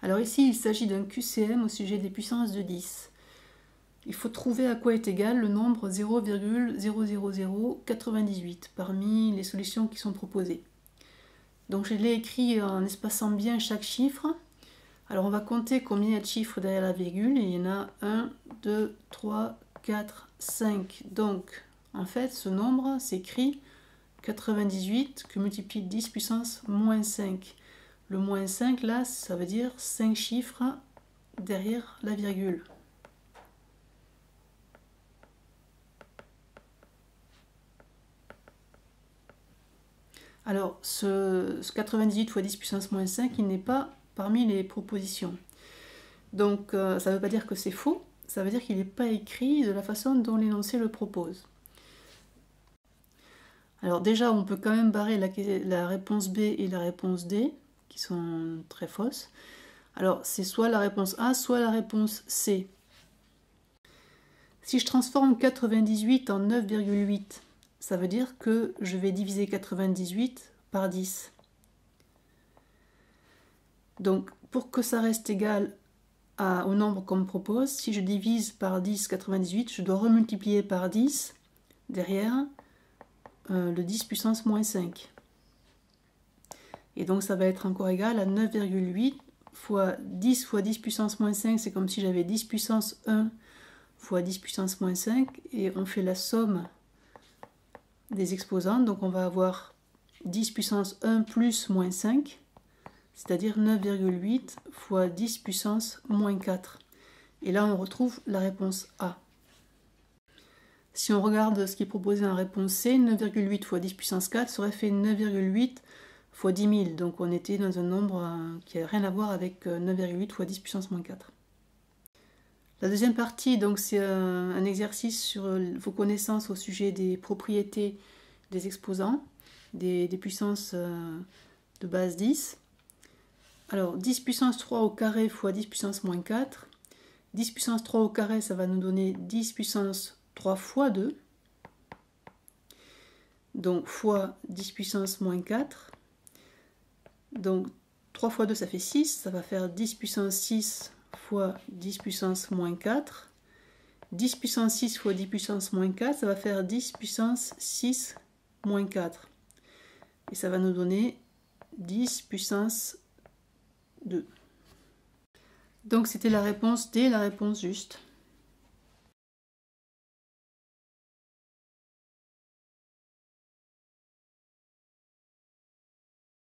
Alors ici, il s'agit d'un QCM au sujet des puissances de 10. Il faut trouver à quoi est égal le nombre 0,00098 parmi les solutions qui sont proposées. Donc je l'ai écrit en espaçant bien chaque chiffre. Alors on va compter combien il y a de chiffres derrière la virgule. Et il y en a 1, 2, 3, 4, 5. Donc en fait ce nombre s'écrit 98 que multiplie 10 puissance moins 5. Le moins 5 là, ça veut dire 5 chiffres derrière la virgule. Alors, ce 98 fois 10 puissance moins 5, il n'est pas parmi les propositions. Donc, ça ne veut pas dire que c'est faux, ça veut dire qu'il n'est pas écrit de la façon dont l'énoncé le propose. Alors déjà, on peut quand même barrer la réponse B et la réponse D, qui sont très fausses. Alors, c'est soit la réponse A, soit la réponse C. Si je transforme 98 en 9,8, ça veut dire que je vais diviser 98 par 10. Donc, pour que ça reste égal au nombre qu'on me propose, si je divise par 10 98, je dois remultiplier par 10 derrière le 10 puissance moins 5. Et donc, ça va être encore égal à 9,8 fois 10 fois 10 puissance moins 5, c'est comme si j'avais 10 puissance 1 fois 10 puissance moins 5, et on fait la somme des exposants, donc on va avoir 10 puissance 1 plus moins 5, c'est-à-dire 9,8 fois 10 puissance moins 4. Et là, on retrouve la réponse A. Si on regarde ce qui est proposé en réponse C, 9,8 fois 10 puissance 4, ça aurait fait 9,8 fois 10 000. Donc on était dans un nombre qui n'a rien à voir avec 9,8 fois 10 puissance moins 4. La deuxième partie, donc, c'est un exercice sur vos connaissances au sujet des propriétés des exposants, des puissances de base 10. Alors, 10 puissance 3 au carré fois 10 puissance moins 4. 10 puissance 3 au carré, ça va nous donner 10 puissance 3 fois 2. Donc, fois 10 puissance moins 4. Donc, 3 fois 2, ça fait 6. Ça va faire 10 puissance 6 fois 10 puissance moins 4. 10 puissance 6 fois 10 puissance moins 4, ça va faire 10 puissance 6 moins 4. Et ça va nous donner 10 puissance 2. Donc c'était la réponse D, la réponse juste.